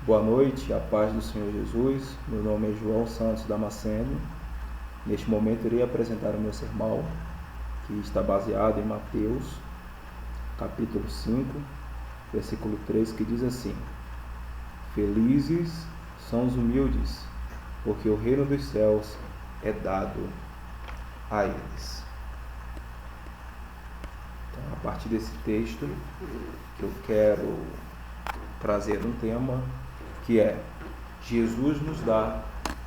Boa noite, a paz do Senhor Jesus. Meu nome é João Santos Damasceno. Neste momento irei apresentar o meu sermão, que está baseado em Mateus, capítulo 5, versículo 3, que diz assim: Felizes são os humildes, porque o reino dos céus é dado a eles. Então, a partir desse texto, eu quero trazer um tema que é: Jesus nos dá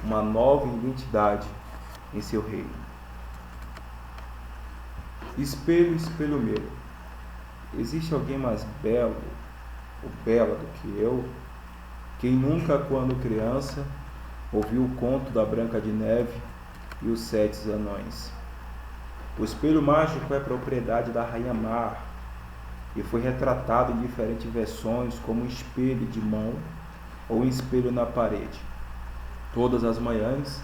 uma nova identidade em seu reino. Espelho, espelho meu, existe alguém mais belo ou bela do que eu? Quem nunca, quando criança, ouviu o conto da Branca de Neve e os 7 anões? O espelho mágico é propriedade da Rainha Mar e foi retratado em diferentes versões como um espelho de mão ou um espelho na parede. Todas as manhãs,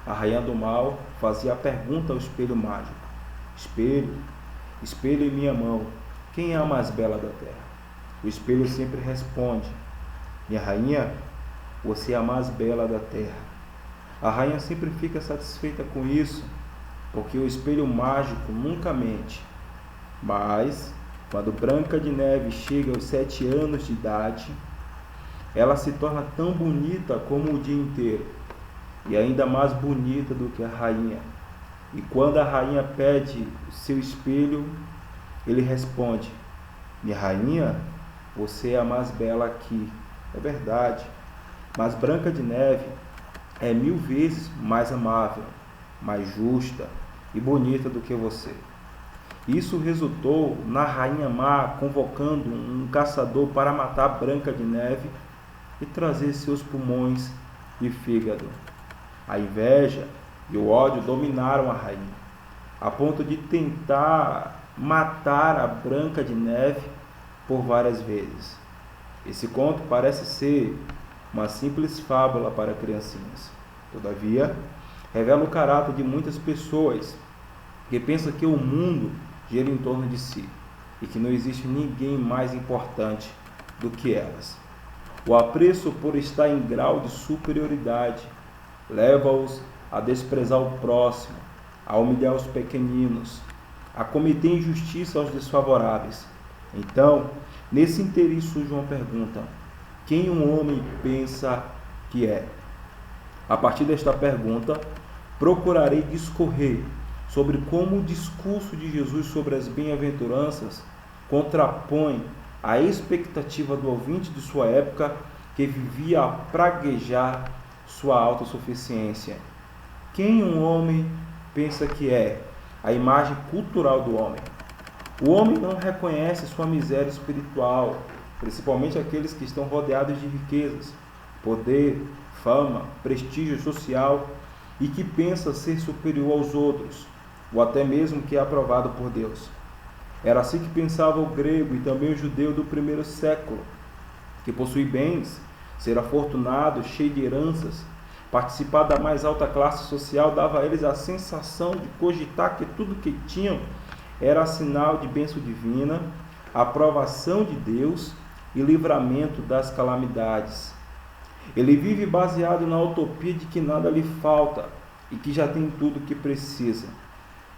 a Rainha do Mal fazia a pergunta ao espelho mágico: Espelho, espelho em minha mão, quem é a mais bela da terra? O espelho sempre responde: Minha rainha, você é a mais bela da terra. A rainha sempre fica satisfeita com isso, porque o espelho mágico nunca mente. Mas, quando Branca de Neve chega aos 7 anos de idade, ela se torna tão bonita como o dia inteiro, e ainda mais bonita do que a rainha. E quando a rainha pede o seu espelho, ele responde: Minha rainha, você é a mais bela aqui. É verdade, mas Branca de Neve é 1000 vezes mais amável, mais justa e bonita do que você. Isso resultou na Rainha Má convocando um caçador para matar Branca de Neve e trazer seus pulmões e fígado. A inveja e o ódio dominaram a rainha, a ponto de tentar matar a Branca de Neve por várias vezes. Esse conto parece ser uma simples fábula para criancinhas. Todavia, revela o caráter de muitas pessoas que pensam que o mundo gira em torno de si e que não existe ninguém mais importante do que elas. O apreço por estar em grau de superioridade leva-os a desprezar o próximo, a humilhar os pequeninos, a cometer injustiça aos desfavoráveis. Então, nesse interim surge uma pergunta: quem um homem pensa que é? A partir desta pergunta, procurarei discorrer sobre como o discurso de Jesus sobre as bem-aventuranças contrapõe a expectativa do ouvinte de sua época, que vivia a praguejar sua autossuficiência. Quem um homem pensa que é? A imagem cultural do homem. O homem não reconhece sua miséria espiritual, principalmente aqueles que estão rodeados de riquezas, poder, fama, prestígio social, e que pensa ser superior aos outros, ou até mesmo que é aprovado por Deus. Era assim que pensava o grego e também o judeu do primeiro século, que possui bens, ser afortunado, cheio de heranças, participar da mais alta classe social dava a eles a sensação de cogitar que tudo que tinham era sinal de bênção divina, aprovação de Deus e livramento das calamidades. Ele vive baseado na utopia de que nada lhe falta e que já tem tudo o que precisa.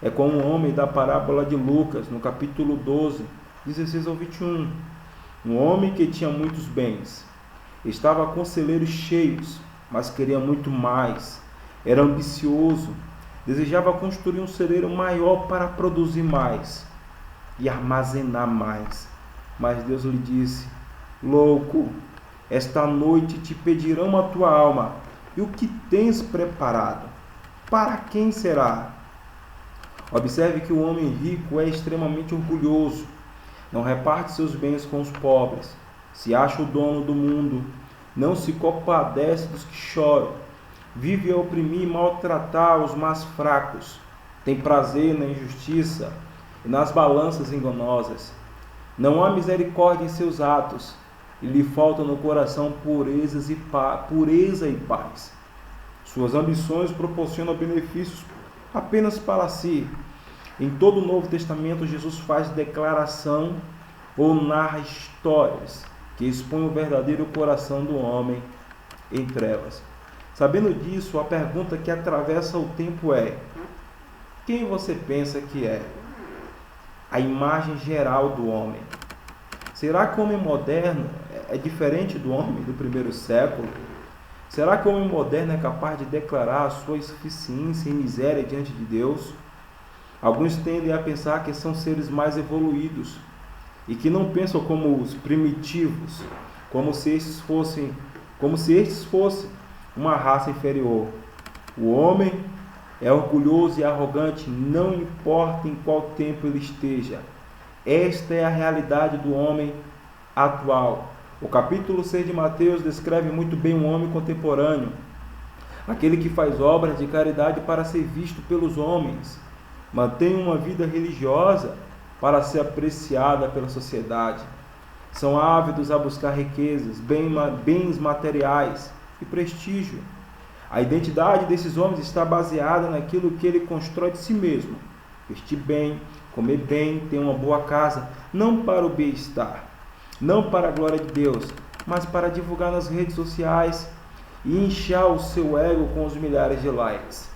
É como um homem da parábola de Lucas, no capítulo 12, 16 ao 21. Um homem que tinha muitos bens. Estava com celeiros cheios, mas queria muito mais. Era ambicioso. Desejava construir um celeiro maior para produzir mais e armazenar mais. Mas Deus lhe disse: Louco, esta noite te pedirão a tua alma, e o que tens preparado? Para quem será? Observe que o homem rico é extremamente orgulhoso, não reparte seus bens com os pobres, se acha o dono do mundo, não se compadece dos que choram, vive a oprimir e maltratar os mais fracos, tem prazer na injustiça e nas balanças enganosas. Não há misericórdia em seus atos, e lhe falta no coração pureza e paz. Suas ambições proporcionam benefícios apenas para si. Em todo o Novo Testamento, Jesus faz declaração ou narra histórias que expõe o verdadeiro coração do homem em trevas. Sabendo disso, a pergunta que atravessa o tempo é: quem você pensa que é? A imagem geral do homem. Será que o homem moderno é diferente do homem do primeiro século? Será que o homem moderno é capaz de declarar a sua insuficiência e miséria diante de Deus? Alguns tendem a pensar que são seres mais evoluídos e que não pensam como os primitivos, como se estes fossem uma raça inferior. O homem é orgulhoso e arrogante, não importa em qual tempo ele esteja. Esta é a realidade do homem atual. O capítulo 6 de Mateus descreve muito bem um homem contemporâneo, aquele que faz obras de caridade para ser visto pelos homens, mantém uma vida religiosa para ser apreciada pela sociedade. São ávidos a buscar riquezas, bens materiais e prestígio. A identidade desses homens está baseada naquilo que ele constrói de si mesmo: vestir bem, comer bem, ter uma boa casa, não para o bem-estar, não para a glória de Deus, mas para divulgar nas redes sociais e inchar o seu ego com os milhares de likes.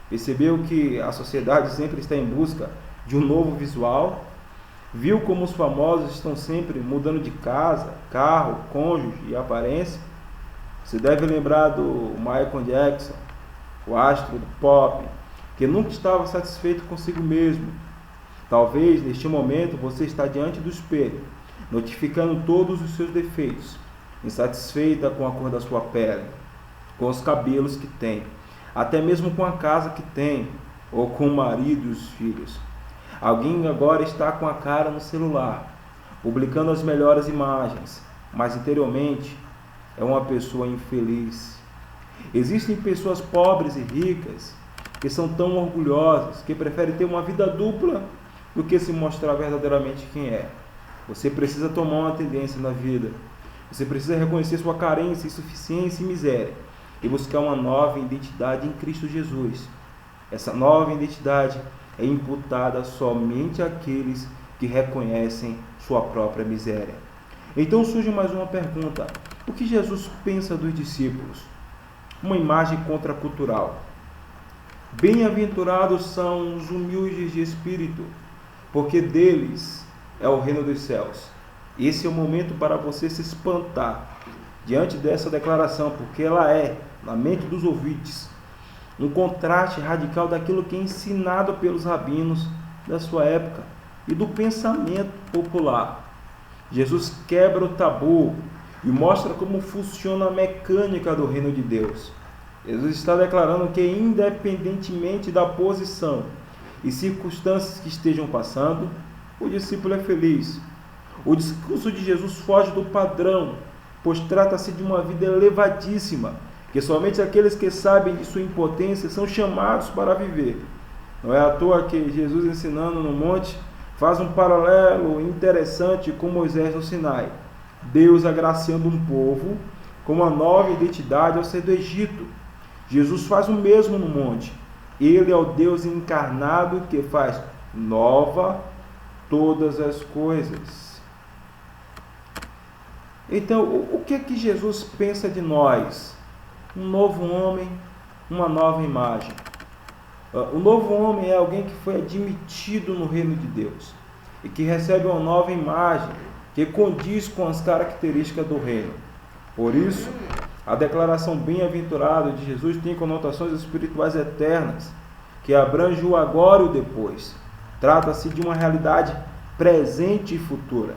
Percebeu que a sociedade sempre está em busca de um novo visual? Viu como os famosos estão sempre mudando de casa, carro, cônjuge e aparência? Você deve lembrar do Michael Jackson, o astro do pop, que nunca estava satisfeito consigo mesmo. Talvez neste momento você está diante do espelho, notificando todos os seus defeitos, insatisfeita com a cor da sua pele, com os cabelos que tem, até mesmo com a casa que tem, ou com o marido e os filhos. Alguém agora está com a cara no celular, publicando as melhores imagens, mas interiormente é uma pessoa infeliz. Existem pessoas pobres e ricas que são tão orgulhosas que preferem ter uma vida dupla do que se mostrar verdadeiramente quem é. Você precisa tomar uma tendência na vida. Você precisa reconhecer sua carência, insuficiência e miséria e buscar uma nova identidade em Cristo Jesus. Essa nova identidade é imputada somente àqueles que reconhecem sua própria miséria. Então surge mais uma pergunta: o que Jesus pensa dos discípulos? Uma imagem contracultural. Bem-aventurados são os humildes de espírito, porque deles é o reino dos céus. Esse é o momento para você se espantar diante dessa declaração, porque ela é, na mente dos ouvintes, um contraste radical daquilo que é ensinado pelos rabinos da sua época e do pensamento popular. Jesus quebra o tabu e mostra como funciona a mecânica do reino de Deus. Jesus está declarando que, independentemente da posição e circunstâncias que estejam passando, o discípulo é feliz. O discurso de Jesus foge do padrão, pois trata-se de uma vida elevadíssima, que somente aqueles que sabem de sua impotência são chamados para viver. Não é à toa que Jesus, ensinando no monte, faz um paralelo interessante com Moisés no Sinai. Deus agraciando um povo com uma nova identidade ao sair do Egito. Jesus faz o mesmo no monte. Ele é o Deus encarnado que faz nova todas as coisas. Então, o que é que Jesus pensa de nós? Um novo homem, uma nova imagem. O novo homem é alguém que foi admitido no reino de Deus e que recebe uma nova imagem que condiz com as características do reino. Por isso, a declaração bem-aventurada de Jesus tem conotações espirituais eternas, que abrange o agora e o depois. Trata-se de uma realidade presente e futura.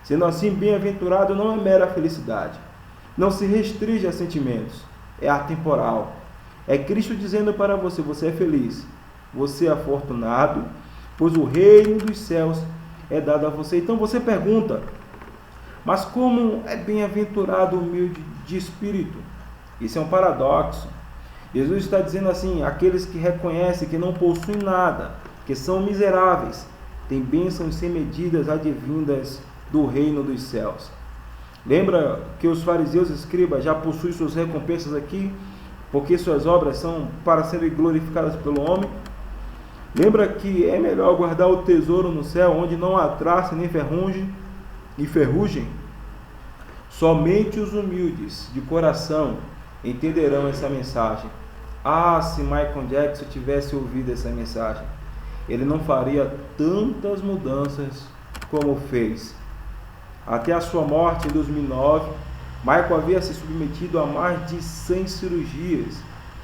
Sendo assim, bem-aventurado não é mera felicidade. Não se restringe a sentimentos. É atemporal. É Cristo dizendo para você: você é feliz, você é afortunado, pois o reino dos céus é dado a você. Então você pergunta: mas como é bem-aventurado o humilde de espírito? Isso é um paradoxo. Jesus está dizendo assim: aqueles que reconhecem que não possuem nada, que são miseráveis, têm bênçãos sem medidas advindas do reino dos céus. Lembra que os fariseus e escribas já possuem suas recompensas aqui, porque suas obras são para serem glorificadas pelo homem? Lembra que é melhor guardar o tesouro no céu, onde não há traça nem ferrugem? Somente os humildes de coração entenderão essa mensagem. Se Michael Jackson tivesse ouvido essa mensagem, ele não faria tantas mudanças como fez. Até a sua morte em 2009, Michael havia se submetido a mais de 100 cirurgias,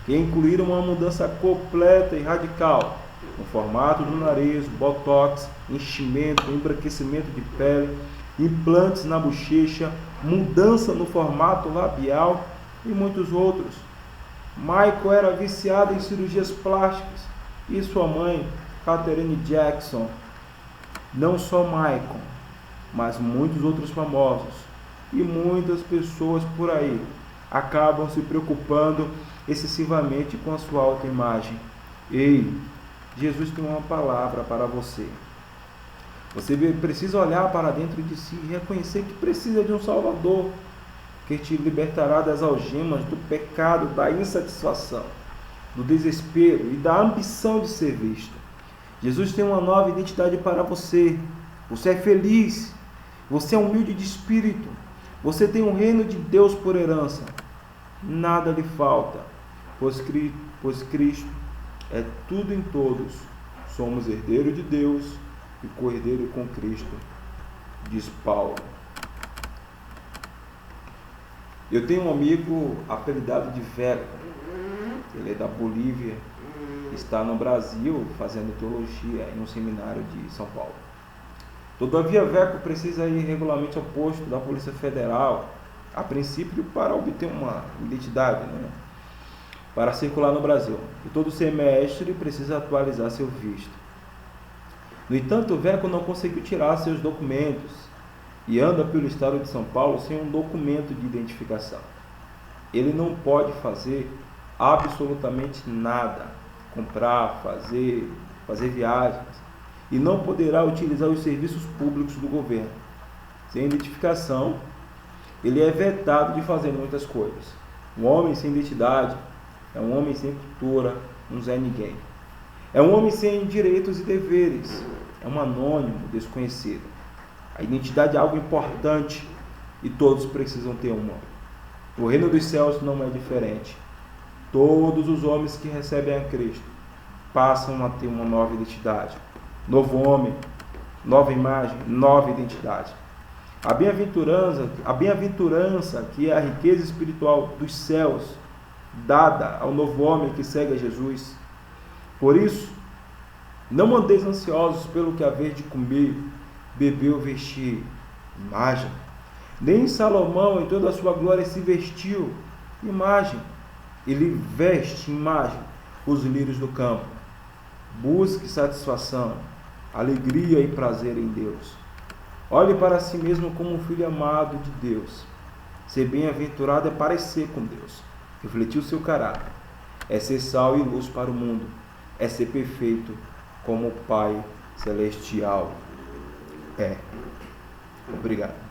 que incluíram uma mudança completa e radical, no formato do nariz, botox, enchimento, embranquecimento de pele, implantes na bochecha, mudança no formato labial e muitos outros. Michael era viciado em cirurgias plásticas e sua mãe, Catherine Jackson. Não só Michael, mas muitos outros famosos e muitas pessoas por aí acabam se preocupando excessivamente com a sua autoimagem. Ei, Jesus tem uma palavra para você. Você precisa olhar para dentro de si e reconhecer que precisa de um Salvador, que te libertará das algemas do pecado, da insatisfação, do desespero e da ambição de ser visto. Jesus tem uma nova identidade para você. Você é feliz. Você é humilde de espírito. Você tem o reino de Deus por herança. Nada lhe falta, pois Cristo é tudo em todos. Somos herdeiro de Deus e co-herdeiro com Cristo, diz Paulo. Eu tenho um amigo apelidado de Veco. Ele é da Bolívia, está no Brasil fazendo teologia em um seminário de São Paulo. Todavia, Veco precisa ir regularmente ao posto da Polícia Federal, a princípio para obter uma identidade, para circular no Brasil. E todo semestre precisa atualizar seu visto. No entanto, Veco não conseguiu tirar seus documentos e anda pelo estado de São Paulo sem um documento de identificação. Ele não pode fazer absolutamente nada, comprar, fazer viagens, e não poderá utilizar os serviços públicos do governo. Sem identificação, ele é vetado de fazer muitas coisas. Um homem sem identidade é um homem sem cultura, um Zé Ninguém. É um homem sem direitos e deveres, é um anônimo desconhecido. A identidade é algo importante e todos precisam ter uma. O reino dos céus não é diferente. Todos os homens que recebem a Cristo passam a ter uma nova identidade. Novo homem, nova imagem, nova identidade. A bem-aventurança, que é a riqueza espiritual dos céus, dada ao novo homem que segue a Jesus. Por isso, não andeis ansiosos pelo que haver de comer, beber ou vestir. Imagem. Nem Salomão, em toda a sua glória, se vestiu. Imagem. Ele veste, imagem, os lírios do campo. Busque satisfação, alegria e prazer em Deus. Olhe para si mesmo como um filho amado de Deus. Ser bem-aventurado é parecer com Deus, refletir o seu caráter, é ser sal e luz para o mundo, é ser perfeito como o Pai Celestial é. Obrigado.